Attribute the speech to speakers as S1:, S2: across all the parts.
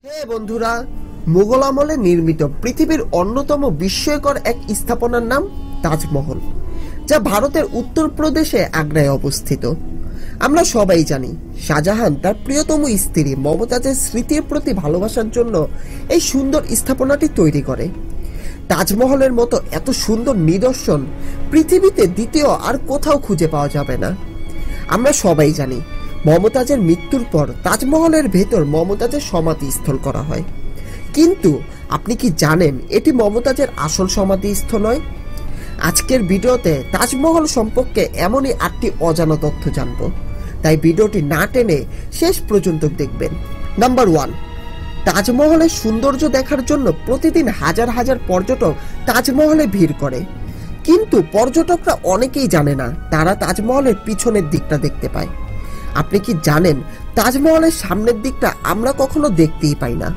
S1: হে বন্ধুরা, মুঘল আমলে নির্মিত পৃথিবীর অন্যতম বিস্ময়কর এক স্থাপনার নাম তাজমহল, যা ভারতের উত্তরপ্রদেশে আগ্রায় অবস্থিত। আমরা সবাই জানি শাহজাহান তার প্রিয়তম স্ত্রী মমতাজের স্মৃতির প্রতি ভালোবাসার জন্য এই সুন্দর স্থাপনাটি তৈরি করে। তাজমহলের মতো এত সুন্দর নিদর্শন পৃথিবীতে দ্বিতীয় আর কোথাও খুঁজে পাওয়া যাবে না। আমরা সবাই জানি মমতাজের মৃত্যুর পর তাজমহলের ভেতর মমতাজের সমাধিস্থল করা হয়, কিন্তু আপনি কি জানেন এটি মমতাজের আসল সমাধিস্থল নয়? আজকের ভিডিওতে তাজমহল সম্পর্কে এমনই 8টি অজানা তথ্য জানব, তাই ভিডিওটি না টেনে শেষ পর্যন্ত দেখবেন। নাম্বার 1, তাজমহলের সৌন্দর্য দেখার জন্য প্রতিদিন হাজার হাজার পর্যটক তাজমহলে ভিড় করে, কিন্তু পর্যটকরা অনেকেই জানে না তারা তাজমহলের পিছনের দিকটা দেখতে পায়। আপনি কি জানেন তাজমহলের সামনের দিকটা আমরা কখনো দেখতেই পাই না?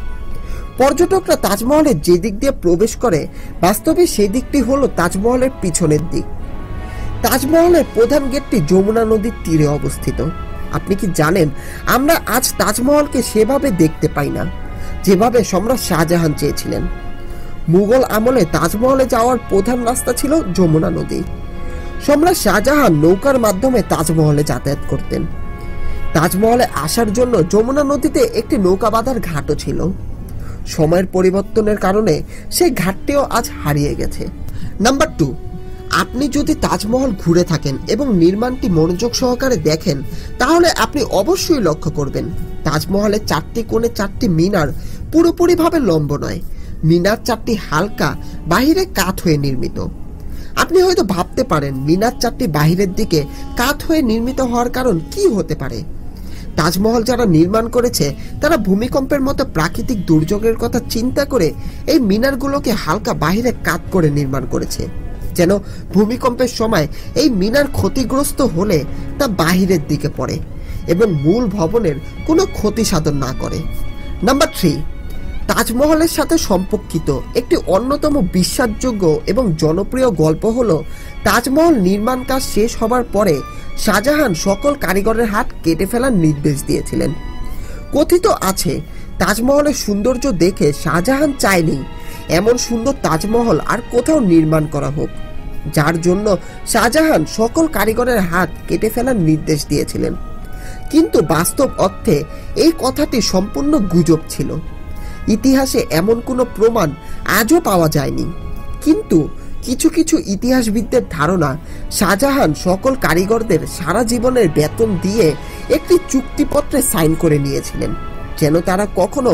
S1: পর্যটকরা তাজমহলের যে দিক দিয়ে প্রবেশ করে বাস্তবে সেই দিকটি হলো তাজমহলের পিছনের দিক। তাজমহলের প্রধান গেটটি যমুনা নদীর তীরে অবস্থিত। আপনি কি জানেন আমরা আজ তাজমহলকে সেভাবে দেখতে পাই না যেভাবে সম্রাট শাহজাহান চেয়েছিলেন। মুঘল আমলে তাজমহলে যাওয়ার প্রধান রাস্তা ছিল যমুনা নদী। সম্রাট শাহজাহান নৌকার মাধ্যমে তাজমহলে যাতায়াত করতেন। তাজমহলে আসার জন্য যমুনা নদীতে একটি নৌকা বাঁধার ঘাটও ছিল। সময়ের পরিবর্তনের কারণে সেই ঘাটটিও আজ হারিয়ে গেছে। নাম্বার 2, আপনি যদি তাজমহল ঘুরে থাকেন এবং নির্মাণটি মনোযোগ সহকারে দেখেন, তাহলে আপনি অবশ্যই লক্ষ্য করবেন তাজমহলের 4টি কোণে 4টি মিনার পুরোপুরিভাবে লম্ব নয়। মিনার 4টি হালকা বাহিরে কাত হয়ে নির্মিত। আপনি হয়তো ভাবতে পারেন মিনার 4টি বাহিরের দিকে কাত হয়ে নির্মিত হওয়ার কারণ কি হতে পারে। তাজমহল যারা নির্মাণ করেছে তারা ভূমিকম্পের মতো প্রাকৃতিক দুর্যোগের কথা চিন্তা করে এই মিনারগুলোকে হালকা বাহিরে কাত করে নির্মাণ করেছে, যেন ভূমিকম্পের সময় এই মিনার ক্ষতিগ্রস্ত হলে তা বাহিরের দিকে পড়ে এবং মূল ভবনের কোনো ক্ষতি সাধন না করে। নাম্বার 3, তাজমহলের সাথে সম্পর্কিত একটি অন্যতম বিশ্বাসযোগ্য এবং জনপ্রিয় গল্প হলো তাজমহল নির্মাণ কাজ শেষ হবার পরে শাহজাহান সকল কারিগরের হাত কেটে ফেলার নির্দেশ দিয়েছিলেন। কথিত আছে তাজমহলের সৌন্দর্য দেখে শাহজাহান চায়নি এমন সুন্দর তাজমহল আর কোথাও নির্মাণ করা হোক, যার জন্য শাহজাহান সকল কারিগরের হাত কেটে ফেলার নির্দেশ দিয়েছিলেন। কিন্তু বাস্তব অর্থে এই কথাটি সম্পূর্ণ গুজব ছিল। ইতিহাসে এমন কোনো প্রমাণ আজও পাওয়া যায়নি, কিন্তু কিছু কিছু ইতিহাসবিদদের ধারণা শাহজাহান সকল কারিগরদের সারা জীবনের বেতন দিয়ে একটি চুক্তিপত্রে সাইন করে নিয়েছিলেন, যেন তারা কখনো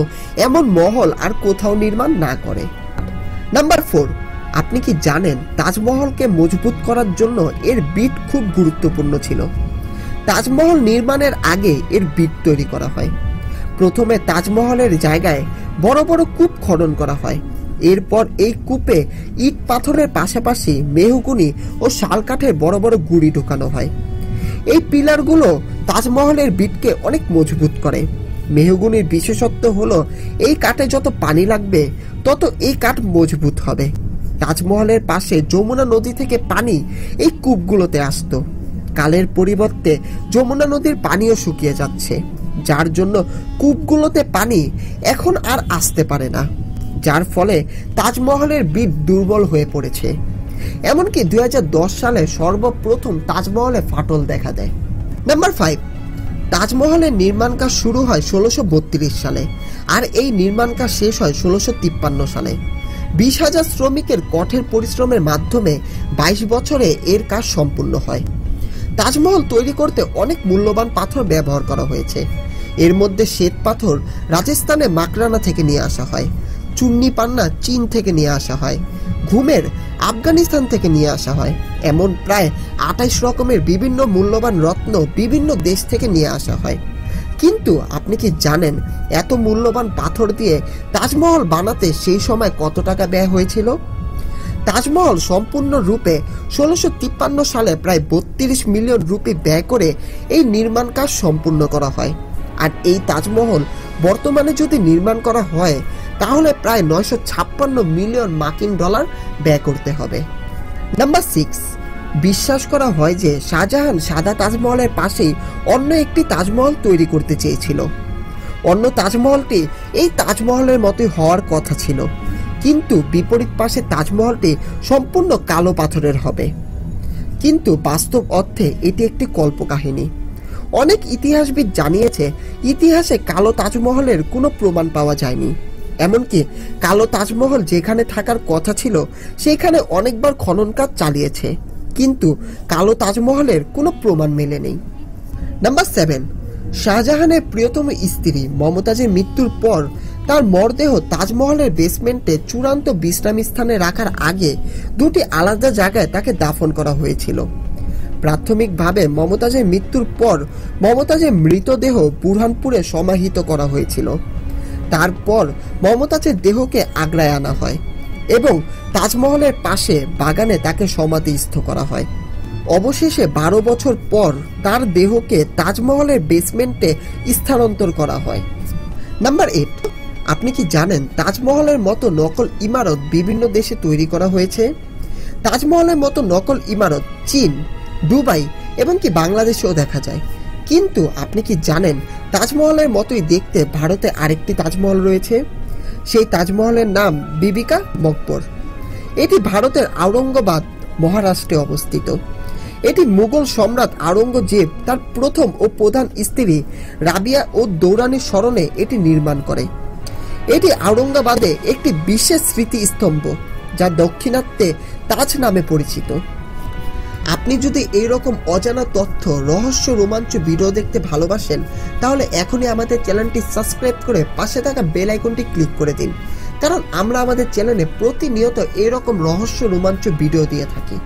S1: এমন মহল আর কোথাও নির্মাণ না করে। নাম্বার 4, আপনি কি জানেন তাজমহলকে মজবুত করার জন্য এর বিট খুব গুরুত্বপূর্ণ ছিল। তাজমহল নির্মাণের আগে এর বিট তৈরি করা হয়। প্রথমে তাজমহলের জায়গায় বড় বড় কূপ খনন করা হয়। এরপর এই কূপে ইট পাথরের পাশাপাশি মেহগুনি ও শালকাঠের বড় বড় গুঁড়ি ঢোকানো হয়। এই পিলারগুলো তাজমহলের বিটকে অনেক মজবুত করে। মেহগুনির বিশেষত্ব হলো এই কাঠে যত পানি লাগবে তত এই কাঠ মজবুত হবে। তাজমহলের পাশে যমুনা নদী থেকে পানি এই কূপগুলোতে আসতো। কালের পরিবর্তে যমুনা নদীর পানিও শুকিয়ে যাচ্ছে, যার জন্য কূপগুলোতে পানি এখন আর আসতে পারে না, যার ফলে তাজমহলের বিট দুর্বল হয়ে পড়েছে। এমনকি 2010 সালে সর্বপ্রথম তাজমহলে ফাটল দেখা দেয়। নাম্বার 5, তাজমহলের নির্মাণ কাজ শুরু হয় 1632 সালে আর এই নির্মাণ কাজ শেষ হয় 1653 সালে। 20,000 শ্রমিকের কঠোর পরিশ্রমের মাধ্যমে 22 বছরে এর কাজ সম্পূর্ণ হয়। তাজমহল তৈরি করতে অনেক মূল্যবান পাথর ব্যবহার করা হয়েছে। এর মধ্যে শ্বেত পাথর রাজস্থানে মাকরানা থেকে নিয়ে আসা হয়, চুন্নি পান্না চীন থেকে নিয়ে আসা হয়, ঘুমের আফগানিস্তান থেকে নিয়ে আসা হয়, এমন প্রায় 28 রকমের বিভিন্ন মূল্যবান রত্ন বিভিন্ন দেশ থেকে নিয়ে আসা হয়। কিন্তু আপনি কি জানেন এত মূল্যবান পাথর দিয়ে তাজমহল বানাতে সেই সময় কত টাকা ব্যয় হয়েছিল? তাজমহল সম্পূর্ণ রূপে 1653 সালে প্রায় 32 মিলিয়ন রুপি ব্যয় করে এই নির্মাণ কাজ সম্পূর্ণ করা হয়। আর এই তাজমহল বর্তমানে যদি নির্মাণ করা হয় তাহলে প্রায় 956 মিলিয়ন মার্কিন ডলার ব্যয় করতে হবে। নাম্বার 6, বিশ্বাস করা হয় যে শাহজাহান সাদা তাজমহলের পাশেই অন্য একটি তাজমহল তৈরি করতে চেয়েছিল। অন্য তাজমহলটি এই তাজমহলের মতোই হওয়ার কথা ছিল, কিন্তু বিপরীত পাশে তাজমহলটি সম্পূর্ণ কালো পাথরের হবে। কিন্তু বাস্তব অর্থে এটি একটি কল্পকাহিনী। অনেক ইতিহাসবিদ জানিয়েছে ইতিহাসে কালো তাজমহলের কোনো প্রমাণ পাওয়া যায়নি। এমনকি কালো তাজমহল যেখানে থাকার কথা ছিল সেখানে অনেকবার খনন কাজ চালিয়েছে, কিন্তু কালো তাজমহলের কোনো প্রমাণ মেলেনি। নাম্বার 7, শাহজাহানের প্রিয়তম স্ত্রী মমতাজের মৃত্যুর পর তার মরদেহ তাজমহলের বেসমেন্টে চূড়ান্ত বিশ্রাম স্থানে রাখার আগে দুটি আলাদা জায়গায় তাকে দাফন করা হয়েছিল। প্রাথমিকভাবে মমতাজের মৃত্যুর পর মমতাজের মৃতদেহ বুরহানপুরে সমাহিত করা হয়েছিল। তারপর মমতাজের দেহকে আগ্রায় আনা হয় এবং তাজমহলের পাশে বাগানে তাকে সমাধিস্থ করা হয়। অবশেষে 12 বছর পর তার দেহকে তাজমহলের বেসমেন্টে স্থানান্তর করা হয়। নাম্বার 8, আপনি কি জানেন তাজমহলের মতো নকল ইমারত বিভিন্ন দেশে তৈরি করা হয়েছে? তাজমহলের মতো নকল ইমারত চীন, দুবাই এবং কি বাংলাদেশেও দেখা যায়। কিন্তু আপনি কি জানেন তাজমহলের মতোই দেখতে ভারতে আরেকটি তাজমহল রয়েছে? সেই তাজমহলের নাম বিবিকা মকবর। এটি ভারতের আওরঙ্গাবাদ, মহারাষ্ট্রে অবস্থিত। এটি মুঘল সম্রাট আওরঙ্গজেব তার প্রথম ও প্রধান স্ত্রী রাবিয়া ও দৌরানির স্মরণে এটি নির্মাণ করে। এটি আওরঙ্গাবাদে একটি বিশেষ স্মৃতিস্তম্ভ যা দক্ষিণাত্যে তাজ নামে পরিচিত। আপনি যদি এইরকম অজানা তথ্য, রহস্য, রোমাঞ্চ ভিডিও দেখতে ভালোবাসেন তাহলে এখনই আমাদের চ্যানেলটি সাবস্ক্রাইব করে পাশে থাকা বেল আইকনটি ক্লিক করে দিন, কারণ আমরা আমাদের চ্যানেলে প্রতিনিয়ত এইরকম রহস্য, রোমাঞ্চ ভিডিও দিয়ে থাকি।